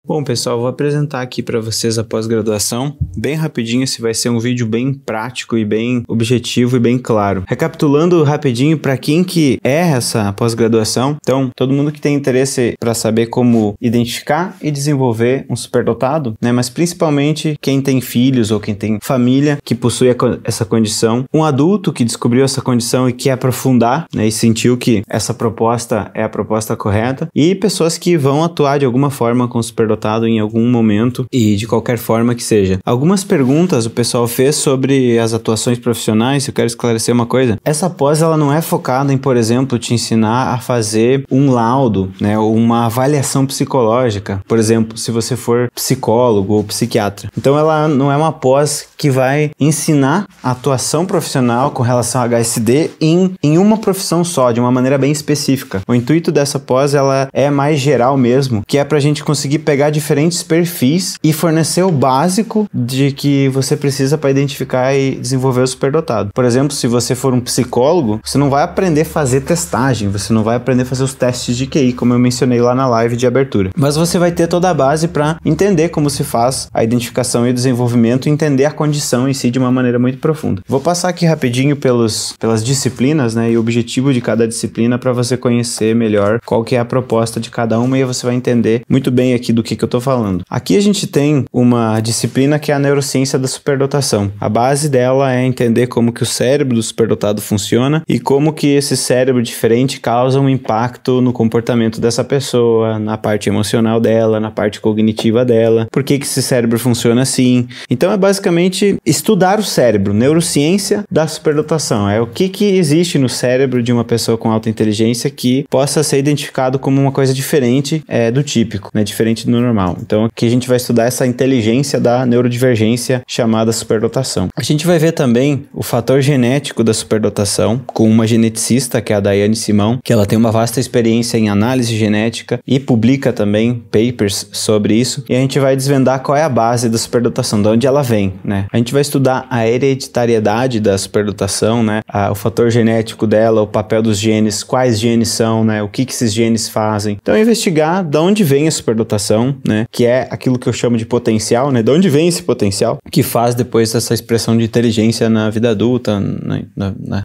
Bom, pessoal, vou apresentar aqui para vocês a pós-graduação. Bem rapidinho, esse vai ser um vídeo bem prático e bem objetivo e bem claro. Recapitulando rapidinho para quem que é essa pós-graduação. Então, todo mundo que tem interesse para saber como identificar e desenvolver um superdotado, né? Mas principalmente quem tem filhos ou quem tem família que possui essa condição. Um adulto que descobriu essa condição e quer aprofundar, né? E sentiu que essa proposta é a proposta correta. E pessoas que vão atuar de alguma forma com o superdotado em algum momento e de qualquer forma que seja. Algumas perguntas o pessoal fez sobre as atuações profissionais. Eu quero esclarecer uma coisa. Essa pós, ela não é focada em, por exemplo, te ensinar a fazer um laudo, né, ou uma avaliação psicológica. Por exemplo, se você for psicólogo ou psiquiatra. Então, ela não é uma pós que vai ensinar a atuação profissional com relação ao HSD em uma profissão só, de uma maneira bem específica. O intuito dessa pós, ela é mais geral mesmo, que é pra gente conseguir pegar diferentes perfis e fornecer o básico de que você precisa para identificar e desenvolver o superdotado. Por exemplo, se você for um psicólogo, você não vai aprender a fazer testagem, você não vai aprender a fazer os testes de QI, como eu mencionei lá na live de abertura. Mas você vai ter toda a base para entender como se faz a identificação e o desenvolvimento e entender a condição em si de uma maneira muito profunda. Vou passar aqui rapidinho pelas disciplinas, né, e o objetivo de cada disciplina para você conhecer melhor qual que é a proposta de cada uma e você vai entender muito bem aqui do que eu tô falando. Aqui a gente tem uma disciplina que é a neurociência da superdotação. A base dela é entender como que o cérebro do superdotado funciona e como que esse cérebro diferente causa um impacto no comportamento dessa pessoa, na parte emocional dela, na parte cognitiva dela, por que esse cérebro funciona assim. Então é basicamente estudar o cérebro, neurociência da superdotação. É o que existe no cérebro de uma pessoa com alta inteligência que possa ser identificado como uma coisa diferente do típico, né? Diferente do normal. Então aqui a gente vai estudar essa inteligência da neurodivergência chamada superdotação. A gente vai ver também o fator genético da superdotação com uma geneticista, que é a Daiane Simão, que ela tem uma vasta experiência em análise genética e publica também papers sobre isso. E a gente vai desvendar qual é a base da superdotação, de onde ela vem, né? A gente vai estudar a hereditariedade da superdotação, né? O fator genético dela, o papel dos genes, quais genes são, né? O que esses genes fazem. Então investigar de onde vem a superdotação, né? Que é aquilo que eu chamo de potencial, né? De onde vem esse potencial que faz depois essa expressão de inteligência na vida adulta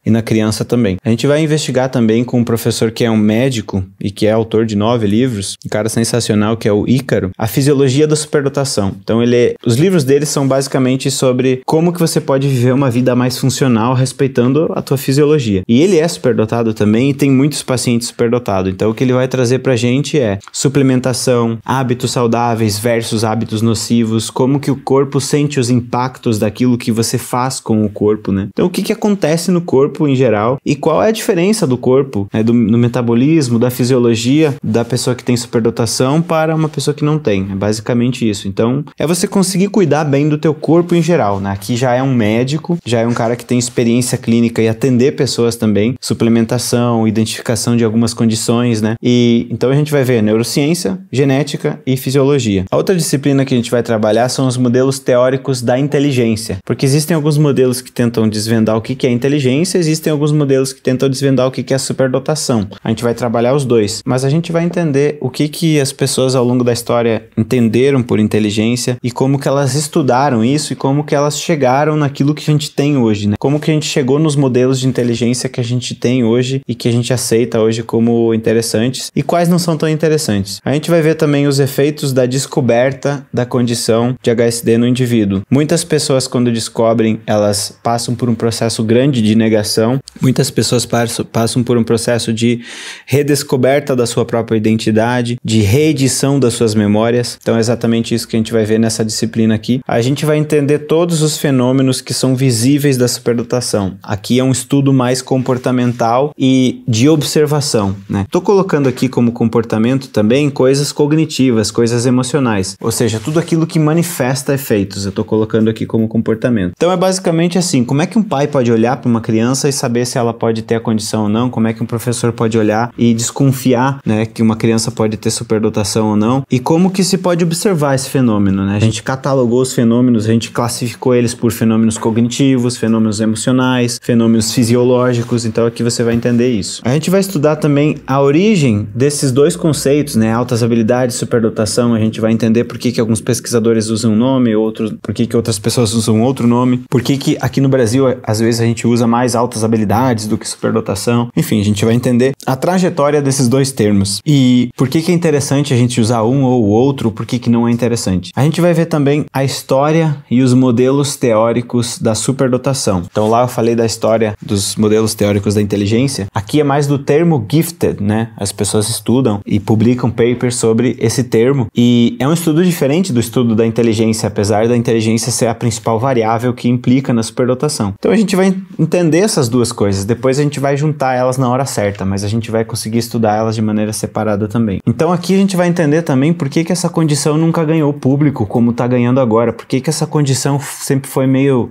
e na criança também. A gente vai investigar também com um professor que é um médico e que é autor de 9 livros, um cara sensacional que é o Ícaro, a fisiologia da superdotação. Então os livros dele são basicamente sobre como que você pode viver uma vida mais funcional respeitando a tua fisiologia. E ele é superdotado também e tem muitos pacientes superdotados. Então o que ele vai trazer pra gente é suplementação, hábitos saudáveis versus hábitos nocivos, como que o corpo sente os impactos daquilo que você faz com o corpo, né? Então o que acontece no corpo em geral e qual é a diferença do corpo, né, no metabolismo, da fisiologia da pessoa que tem superdotação para uma pessoa que não tem. É basicamente isso. Então é você conseguir cuidar bem do teu corpo em geral, né? Aqui já é um médico, já é um cara que tem experiência clínica e atender pessoas também, suplementação, identificação de algumas condições, né? E então a gente vai ver neurociência, genética e fisiologia. A outra disciplina que a gente vai trabalhar são os modelos teóricos da inteligência, porque existem alguns modelos que tentam desvendar o que é inteligência, existem alguns modelos que tentam desvendar o que é superdotação. A gente vai trabalhar os dois, mas a gente vai entender o que as pessoas ao longo da história entenderam por inteligência e como que elas estudaram isso e como que elas chegaram naquilo que a gente tem hoje, né? Como que a gente chegou nos modelos de inteligência que a gente tem hoje e que a gente aceita hoje como interessantes e quais não são tão interessantes. A gente vai ver também os efeitos da descoberta da condição de HSD no indivíduo. Muitas pessoas, quando descobrem, elas passam por um processo grande de negação. Muitas pessoas passam por um processo de redescoberta da sua própria identidade, de reedição das suas memórias. Então é exatamente isso que a gente vai ver nessa disciplina aqui. A gente vai entender todos os fenômenos que são visíveis da superdotação. Aqui é um estudo mais comportamental e de observação, né? Tô colocando aqui como comportamento também coisas cognitivas, coisas emocionais, ou seja, tudo aquilo que manifesta efeitos, eu tô colocando aqui como comportamento. Então é basicamente assim, como é que um pai pode olhar para uma criança e saber se ela pode ter a condição ou não, como é que um professor pode olhar e desconfiar, né, que uma criança pode ter superdotação ou não, e como que se pode observar esse fenômeno, né? A gente catalogou os fenômenos, a gente classificou eles por fenômenos cognitivos, fenômenos emocionais, fenômenos fisiológicos, então aqui você vai entender isso. A gente vai estudar também a origem desses dois conceitos, né, altas habilidades, superdotação, superdotação, a gente vai entender por que alguns pesquisadores usam um nome, outros, por que outras pessoas usam outro nome, por que aqui no Brasil, às vezes, a gente usa mais altas habilidades do que superdotação. Enfim, a gente vai entender a trajetória desses dois termos. E por que é interessante a gente usar um ou o outro, por que não é interessante. A gente vai ver também a história e os modelos teóricos da superdotação. Então lá eu falei da história dos modelos teóricos da inteligência. Aqui é mais do termo gifted, né? As pessoas estudam e publicam papers sobre esse termo. E é um estudo diferente do estudo da inteligência, apesar da inteligência ser a principal variável que implica na superdotação. Então a gente vai entender essas duas coisas. Depois a gente vai juntar elas na hora certa, mas a gente vai conseguir estudar elas de maneira separada também. Então aqui a gente vai entender também por que essa condição nunca ganhou público como está ganhando agora. Por que essa condição sempre foi meio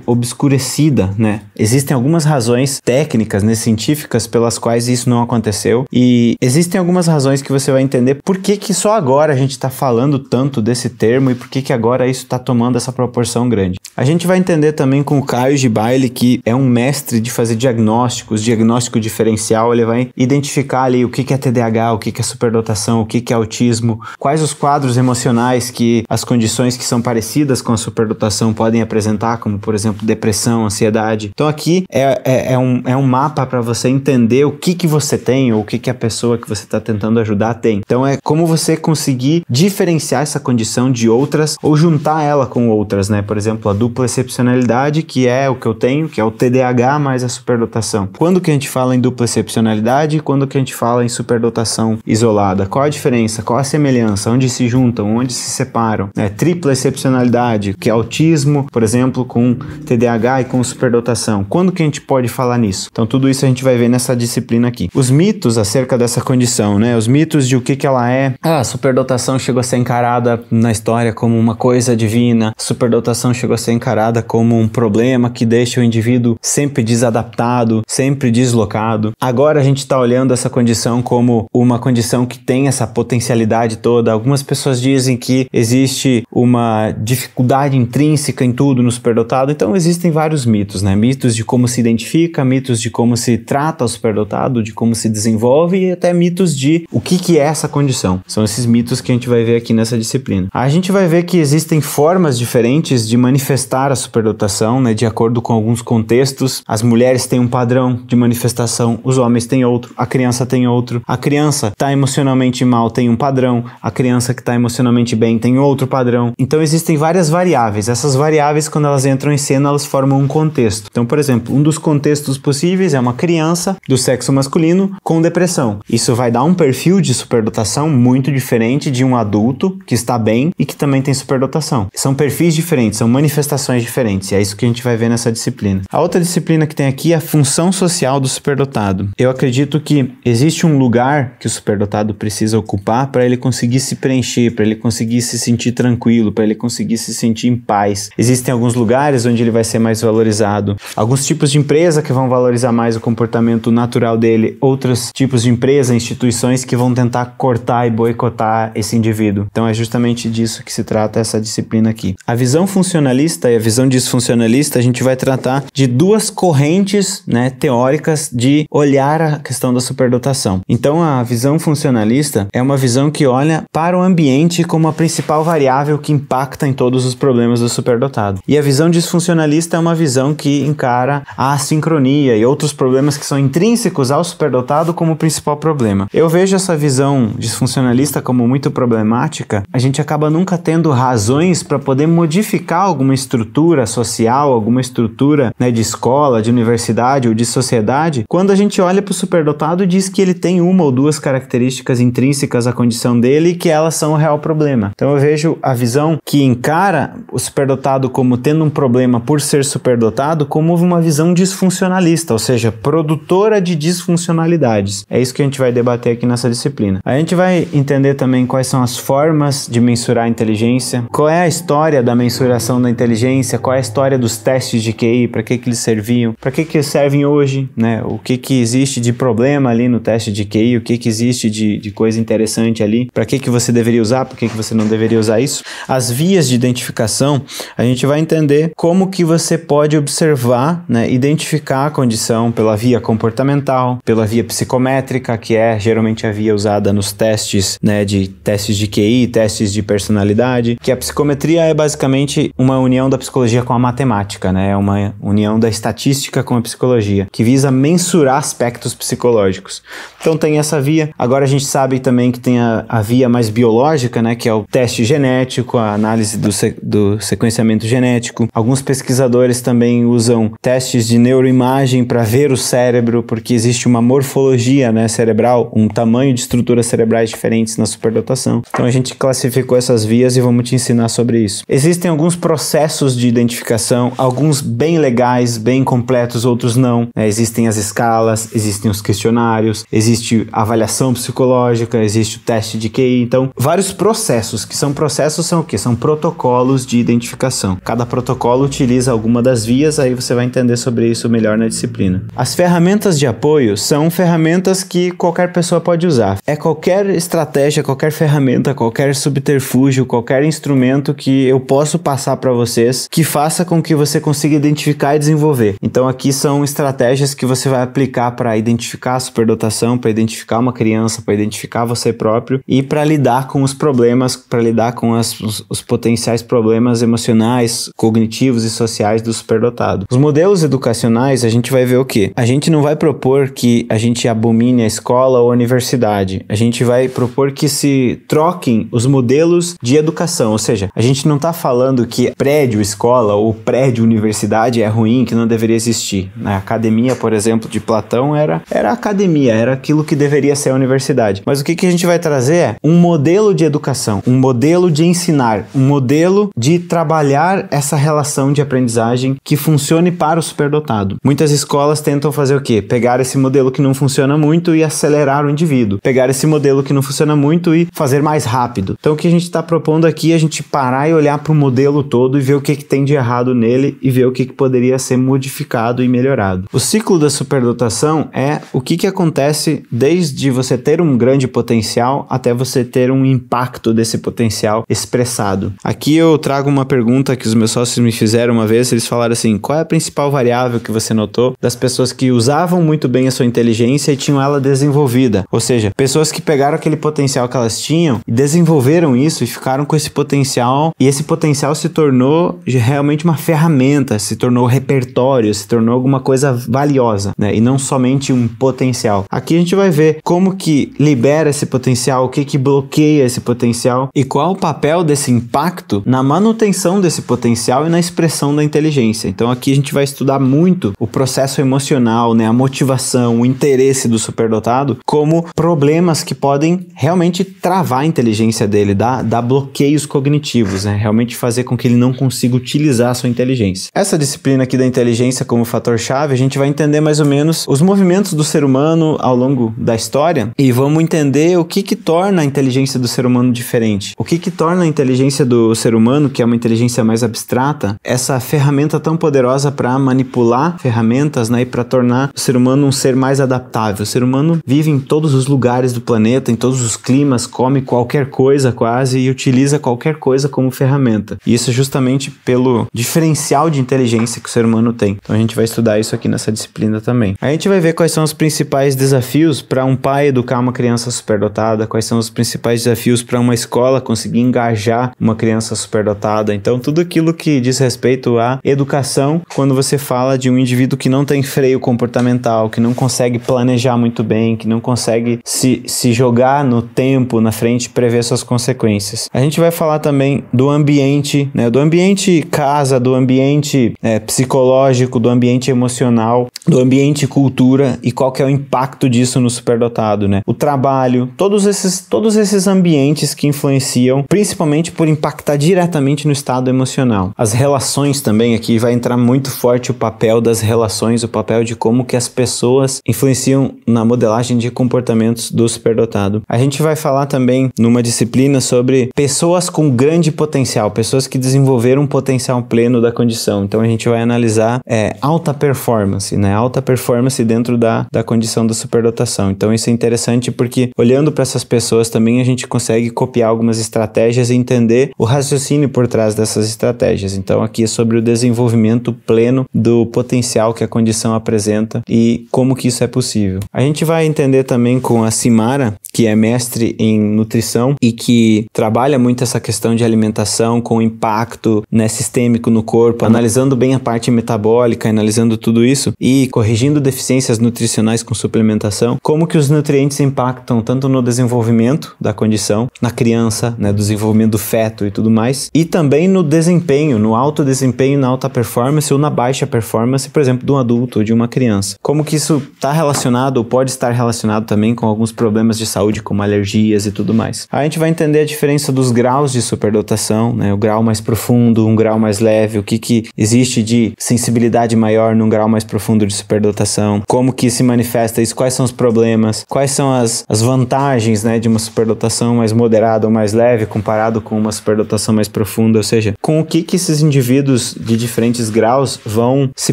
obscurecida, né? Existem algumas razões técnicas, né, científicas pelas quais isso não aconteceu, e existem algumas razões que você vai entender por que só agora a gente está falando tanto desse termo e por que agora isso está tomando essa proporção grande. A gente vai entender também com o Caio Gibaili, que é um mestre de fazer diagnóstico diferencial. Ele vai identificar ali o que é TDAH, o que é superdotação, o que é autismo, quais os quadros emocionais que as condições que são parecidas com a superdotação podem apresentar, como por exemplo depressão, ansiedade. Então aqui é um mapa para você entender o que você tem ou o que a pessoa que você está tentando ajudar tem. Então é como você conseguir diferenciar essa condição de outras ou juntar ela com outras, né? Por exemplo, a dupla excepcionalidade, que é o que eu tenho, que é o TDAH mais a superdotação. Quando que a gente fala em dupla excepcionalidade e quando que a gente fala em superdotação isolada? Qual a diferença? Qual a semelhança? Onde se juntam? Onde se separam? Tripla excepcionalidade, que é autismo, por exemplo, com TDAH e com superdotação. Quando que a gente pode falar nisso? Então tudo isso a gente vai ver nessa disciplina aqui. Os mitos acerca dessa condição, né? Os mitos de o que ela é. A superdotação chegou a ser encarada na história como uma coisa divina. A superdotação chegou a ser encarada como um problema que deixa o indivíduo sempre desadaptado, sempre deslocado. Agora a gente está olhando essa condição como uma condição que tem essa potencialidade toda. Algumas pessoas dizem que existe uma dificuldade intrínseca em tudo no superdotado. Então existem vários mitos, né? Mitos de como se identifica, mitos de como se trata o superdotado, de como se desenvolve e até mitos de o que é essa condição. São esses mitos que a gente vai ver aqui nessa disciplina. A gente vai ver que existem formas diferentes de manifestar a superdotação, né? De acordo com alguns contextos. As mulheres têm um padrão de manifestação, os homens têm outro, a criança tem outro. A criança está emocionalmente mal tem um padrão, a criança que está emocionalmente bem tem outro padrão. Então existem várias variáveis. Essas variáveis, quando elas entram em cena, elas formam um contexto. Então, por exemplo, um dos contextos possíveis é uma criança do sexo masculino com depressão. Isso vai dar um perfil de superdotação muito diferente de um adulto que está bem e que também tem superdotação. São perfis diferentes, são manifestações diferentes, e é isso que a gente vai ver nessa disciplina. A outra disciplina que tem aqui é a função social do superdotado. Eu acredito que existe um lugar que o superdotado precisa ocupar para ele conseguir se preencher, para ele conseguir se sentir tranquilo, para ele conseguir se sentir em paz. Existem alguns lugares onde ele vai ser mais valorizado, alguns tipos de empresa que vão valorizar mais o comportamento natural dele, outros tipos de empresa, instituições que vão tentar cortar e boicotar esse indivíduo. Então é justamente disso que se trata essa disciplina aqui. A visão funcionalista e a visão disfuncionalista, a gente vai tratar de duas correntes, né, teóricas de olhar a questão da superdotação. Então a visão funcionalista é uma visão que olha para o ambiente como a principal variável que impacta em todos os problemas do superdotado. E a visão disfuncionalista é uma visão que encara a assincronia e outros problemas que são intrínsecos ao superdotado como o principal problema. Eu vejo essa visão disfuncionalista como muito problemática. A gente acaba nunca tendo razões para poder modificar alguma estrutura social, alguma estrutura, né, de escola, de universidade ou de sociedade, quando a gente olha para o superdotado e diz que ele tem uma ou duas características intrínsecas à condição dele e que elas são o real problema. Então eu vejo a visão que encara o superdotado como tendo um problema por ser superdotado como uma visão disfuncionalista, ou seja, produtora de disfuncionalidades. É isso que a gente vai debater aqui nessa disciplina. A gente vai entender também quais são as formas de mensurar a inteligência, qual é a história da mensuração da inteligência inteligência, qual é a história dos testes de QI, para que eles serviam, para que eles servem hoje, né? O que existe de problema ali no teste de QI, o que existe de coisa interessante ali, para que você deveria usar, por que você não deveria usar isso. As vias de identificação, a gente vai entender como que você pode observar, né, identificar a condição pela via comportamental, pela via psicométrica, que é geralmente a via usada nos testes, né, de testes de QI, testes de personalidade, que a psicometria é basicamente uma união da psicologia com a matemática, né, é uma união da estatística com a psicologia, que visa mensurar aspectos psicológicos. Então tem essa via. Agora a gente sabe também que tem a via mais biológica, né, que é o teste genético, a análise do sequenciamento genético. Alguns pesquisadores também usam testes de neuroimagem para ver o cérebro, porque existe uma morfologia, né, cerebral, um tamanho de estruturas cerebrais diferentes na superdotação. Então a gente classificou essas vias e vamos te ensinar sobre isso. Existem alguns processos de identificação, alguns bem legais, bem completos, outros não. Existem as escalas, existem os questionários, existe a avaliação psicológica, existe o teste de QI. Então, vários processos, que são processos, são o quê? São protocolos de identificação. Cada protocolo utiliza alguma das vias, aí você vai entender sobre isso melhor na disciplina. As ferramentas de apoio são ferramentas que qualquer pessoa pode usar. É qualquer estratégia, qualquer ferramenta, qualquer subterfúgio, qualquer instrumento que eu posso passar para vocês que faça com que você consiga identificar e desenvolver. Então aqui são estratégias que você vai aplicar para identificar a superdotação, para identificar uma criança, para identificar você próprio e para lidar com os problemas, para lidar com os potenciais problemas emocionais, cognitivos e sociais do superdotado. Os modelos educacionais, a gente vai ver o quê? A gente não vai propor que a gente abomine a escola ou a universidade. A gente vai propor que se troquem os modelos de educação, ou seja, a gente não está falando que prédio escola ou prédio universidade é ruim, que não deveria existir. A academia, por exemplo, de Platão era academia, era aquilo que deveria ser a universidade. Mas o que a gente vai trazer é um modelo de educação, um modelo de ensinar, um modelo de trabalhar essa relação de aprendizagem que funcione para o superdotado. Muitas escolas tentam fazer o quê? Pegar esse modelo que não funciona muito e acelerar o indivíduo. Pegar esse modelo que não funciona muito e fazer mais rápido. Então o que a gente está propondo aqui é a gente parar e olhar para o modelo todo e ver o que tem de errado nele e ver o que poderia ser modificado e melhorado. O ciclo da superdotação é o que acontece desde você ter um grande potencial até você ter um impacto desse potencial expressado. Aqui eu trago uma pergunta que os meus sócios me fizeram uma vez, eles falaram assim: qual é a principal variável que você notou das pessoas que usavam muito bem a sua inteligência e tinham ela desenvolvida? Ou seja, pessoas que pegaram aquele potencial que elas tinham e desenvolveram isso e ficaram com esse potencial, e esse potencial se tornou realmente uma ferramenta, se tornou repertório, se tornou alguma coisa valiosa, né? E não somente um potencial. Aqui a gente vai ver como que libera esse potencial, o que bloqueia esse potencial e qual o papel desse impacto na manutenção desse potencial e na expressão da inteligência. Então aqui a gente vai estudar muito o processo emocional, né? A motivação, o interesse do superdotado como problemas que podem realmente travar a inteligência dele, dar bloqueios cognitivos, né? Realmente fazer com que ele não consiga utilizar a sua inteligência. Essa disciplina aqui da inteligência como fator-chave, a gente vai entender mais ou menos os movimentos do ser humano ao longo da história e vamos entender o que torna a inteligência do ser humano diferente. O que torna a inteligência do ser humano, que é uma inteligência mais abstrata, essa ferramenta tão poderosa para manipular ferramentas, né, e para tornar o ser humano um ser mais adaptável. O ser humano vive em todos os lugares do planeta, em todos os climas, come qualquer coisa quase e utiliza qualquer coisa como ferramenta. E isso justamente pelo diferencial de inteligência que o ser humano tem. Então a gente vai estudar isso aqui nessa disciplina também. A gente vai ver quais são os principais desafios para um pai educar uma criança superdotada, quais são os principais desafios para uma escola conseguir engajar uma criança superdotada. Então tudo aquilo que diz respeito à educação, quando você fala de um indivíduo que não tem freio comportamental, que não consegue planejar muito bem, que não consegue se jogar no tempo, na frente, prever suas consequências. A gente vai falar também do ambiente, né? Do ambiente casa, do ambiente psicológico, do ambiente emocional, do ambiente cultura e qual que é o impacto disso no superdotado, né? O trabalho, todos esses ambientes que influenciam, principalmente por impactar diretamente no estado emocional. As relações também, aqui vai entrar muito forte o papel das relações, o papel de como que as pessoas influenciam na modelagem de comportamentos do superdotado. A gente vai falar também numa disciplina sobre pessoas com grande potencial, pessoas que desenvolveram um potencial pleno da condição. Então a gente vai analisar alta performance, né? Alta performance dentro da condição da superdotação. Então isso é interessante porque olhando para essas pessoas também a gente consegue copiar algumas estratégias e entender o raciocínio por trás dessas estratégias. Então aqui é sobre o desenvolvimento pleno do potencial que a condição apresenta e como que isso é possível. A gente vai entender também com a Simara, que é mestre em nutrição e que trabalha muito essa questão de alimentação com impacto, né, sistêmico no corpo, analisando bem a parte metabólica, analisando tudo isso e corrigindo deficiências nutricionais com suplementação, como que os nutrientes impactam tanto no desenvolvimento da condição, na criança, né, do desenvolvimento do feto e tudo mais, e também no desempenho, no alto desempenho, na alta performance ou na baixa performance, por exemplo, de um adulto ou de uma criança. Como que isso está relacionado ou pode estar relacionado também com alguns problemas de saúde, como alergias e tudo mais. A gente vai entender a diferença dos graus de superdotação, né, o grau mais profundo, um grau mais leve, o que existe de sensibilidade maior num grau mais profundo de superdotação, como que se manifesta isso, quais são os problemas, quais são as vantagens, né, de uma superdotação mais moderada ou mais leve comparado com uma superdotação mais profunda, ou seja, com o que esses indivíduos de diferentes graus vão se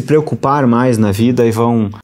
preocupar mais na vida e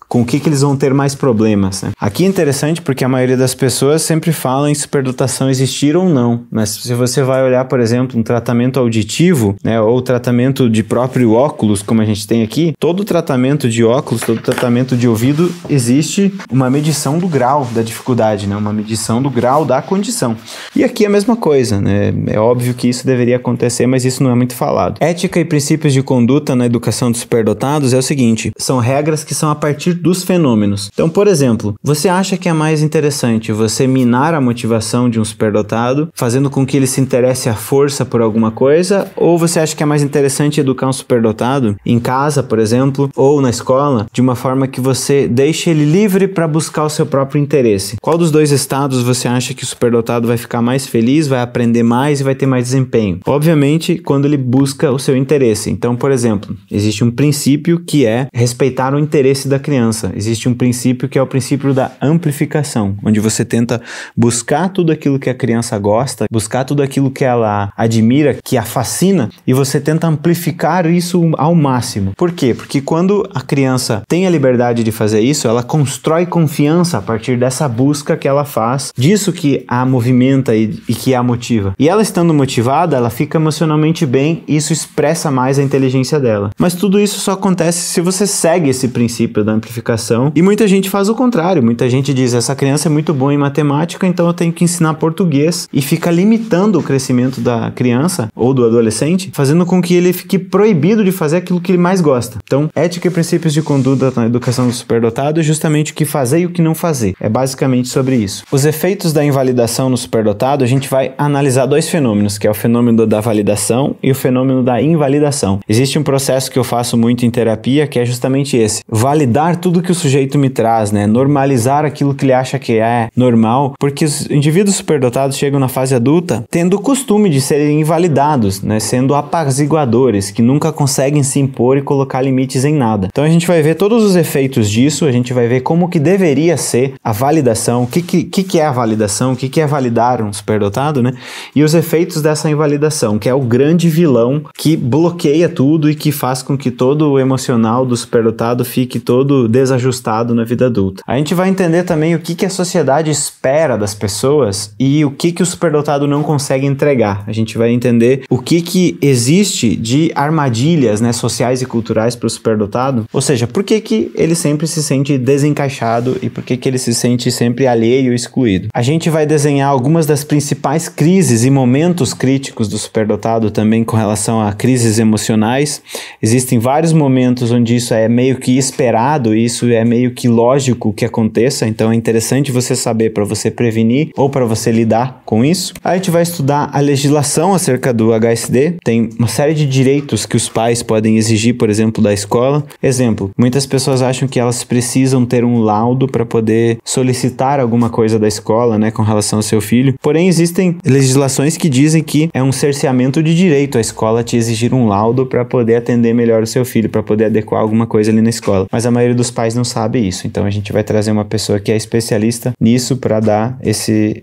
com o que eles vão ter mais problemas, né? Aqui é interessante porque a maioria das pessoas sempre fala em superdotação existir ou não, mas se você vai olhar, por exemplo, um tratamento auditivo, né, ou tratamento de próprio óculos, como a gente tem aqui, todo tratamento de óculos, todo tratamento de ouvido, existe uma medição do grau da dificuldade, né, uma medição do grau da condição. E aqui é a mesma coisa, né, é óbvio que isso deveria acontecer, mas isso não é muito falado. Ética e princípios de conduta na educação dos superdotados é o seguinte, são regras que são a partir dos fenômenos. Então, por exemplo, você acha que é mais interessante você minar a motivação de um superdotado, fazendo com que ele se interesse à força por alguma coisa, ou você acha que é mais interessante educar um superdotado em casa, por exemplo, ou na escola, de uma forma que você deixe ele livre para buscar o seu próprio interesse? Qual dos dois estados você acha que o superdotado vai ficar mais feliz, vai aprender mais e vai ter mais desempenho? Obviamente, quando ele busca o seu interesse. Então, por exemplo, existe um princípio que é respeitar o interesse da criança. Existe um princípio que é o princípio da amplificação, onde você tenta buscar tudo aquilo que a criança gosta, buscar tudo aquilo que ela admira, que a fascina, e você tenta amplificar isso ao máximo. Por quê? Porque quando a criança tem a liberdade de fazer isso, ela constrói confiança a partir dessa busca que ela faz, disso que a movimenta e que a motiva. E ela estando motivada, ela fica emocionalmente bem e isso expressa mais a inteligência dela. Mas tudo isso só acontece se você segue esse princípio da amplificação, e muita gente faz o contrário. Muita gente diz, essa criança é muito boa em matemática, então eu tenho que ensinar português, e fica limitando o crescimento da criança ou do adolescente, fazendo com que ele fique proibido de fazer aquilo que ele mais gosta. Então, ética e princípios de conduta na educação do superdotado é justamente o que fazer e o que não fazer. É basicamente sobre isso. Os efeitos da invalidação no superdotado, a gente vai analisar dois fenômenos, que é o fenômeno da validação e o fenômeno da invalidação. Existe um processo que eu faço muito em terapia, que é justamente esse. Validar tudo que o sujeito me traz, né? Normalizar aquilo que ele acha que é normal, porque os indivíduos superdotados chegam na fase adulta tendo o costume de serem invalidados, né? Sendo apaziguadores, que nunca conseguem se impor e colocar limites em nada. Então a gente vai ver todos os efeitos disso, a gente vai ver como que deveria ser a validação, o que é a validação, o que é validar um superdotado, né? E os efeitos dessa invalidação, que é o grande vilão que bloqueia tudo e que faz com que todo o emocional do superdotado fique todo desajustado na vida adulta. A gente vai entender também o que a sociedade espera das pessoas e o que o superdotado não consegue entregar. A gente vai entender o que existe de armadilhas, né, sociais e culturais para o superdotado, ou seja, por que ele sempre se sente desencaixado e por que ele se sente sempre alheio e excluído. A gente vai desenhar algumas das principais crises e momentos críticos do superdotado também com relação a crises emocionais. Existem vários momentos onde isso é meio que esperado, e isso é meio que lógico que aconteça, então é interessante você saber para você prevenir ou para você lidar com isso. A gente vai estudar a legislação acerca do HSD, tem uma série de direitos que os pais podem exigir, por exemplo, da escola. Exemplo, muitas pessoas acham que elas precisam ter um laudo para poder solicitar alguma coisa da escola, né, com relação ao seu filho, porém existem legislações que dizem que é um cerceamento de direito a escola te exigir um laudo para poder atender melhor o seu filho, para poder adequar alguma coisa ali na escola, mas a maioria dos pais não sabe isso, então a gente vai trazer uma pessoa que é especialista nisso para dar esse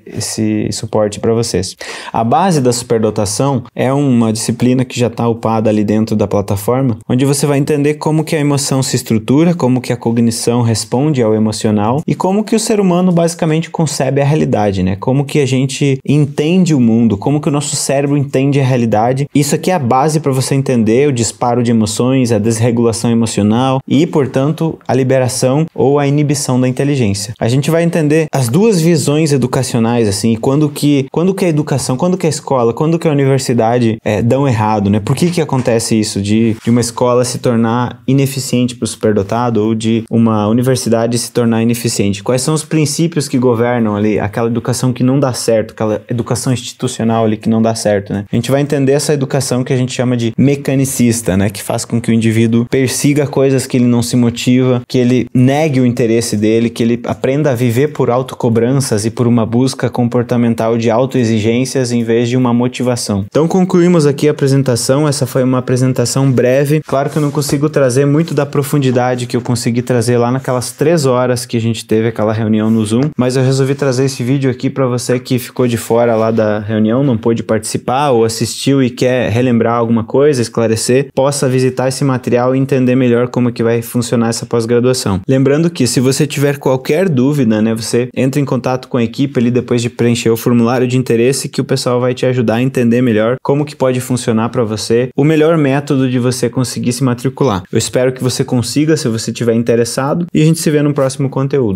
suporte para vocês. A base da superdotação é uma disciplina disciplina que já está upada ali dentro da plataforma, onde você vai entender como que a emoção se estrutura, como que a cognição responde ao emocional e como que o ser humano basicamente concebe a realidade, né? Como que a gente entende o mundo, como que o nosso cérebro entende a realidade. Isso aqui é a base para você entender o disparo de emoções, a desregulação emocional e, portanto, a liberação ou a inibição da inteligência. A gente vai entender as duas visões educacionais, assim, quando que a educação, quando que a escola, quando que a universidade dão errado, né? Por que acontece isso de uma escola se tornar ineficiente para o superdotado ou de uma universidade se tornar ineficiente? Quais são os princípios que governam ali aquela educação que não dá certo, aquela educação institucional ali que não dá certo, né? A gente vai entender essa educação que a gente chama de mecanicista, né? Que faz com que o indivíduo persiga coisas que ele não se motiva, que ele negue o interesse dele, que ele aprenda a viver por autocobranças e por uma busca comportamental de autoexigências em vez de uma motivação. Então concluímos aqui a apresentação. Essa foi uma apresentação breve. Claro que eu não consigo trazer muito da profundidade que eu consegui trazer lá naquelas 3 horas que a gente teve aquela reunião no Zoom, mas eu resolvi trazer esse vídeo aqui para você que ficou de fora lá da reunião, não pôde participar ou assistiu e quer relembrar alguma coisa, esclarecer, possa visitar esse material e entender melhor como é que vai funcionar essa pós-graduação. Lembrando que se você tiver qualquer dúvida, né, você entra em contato com a equipe ali depois de preencher o formulário de interesse que o pessoal vai te ajudar a entender melhor como que pode funcionar para você, o melhor método de você conseguir se matricular. Eu espero que você consiga, se você estiver interessado, e a gente se vê no próximo conteúdo.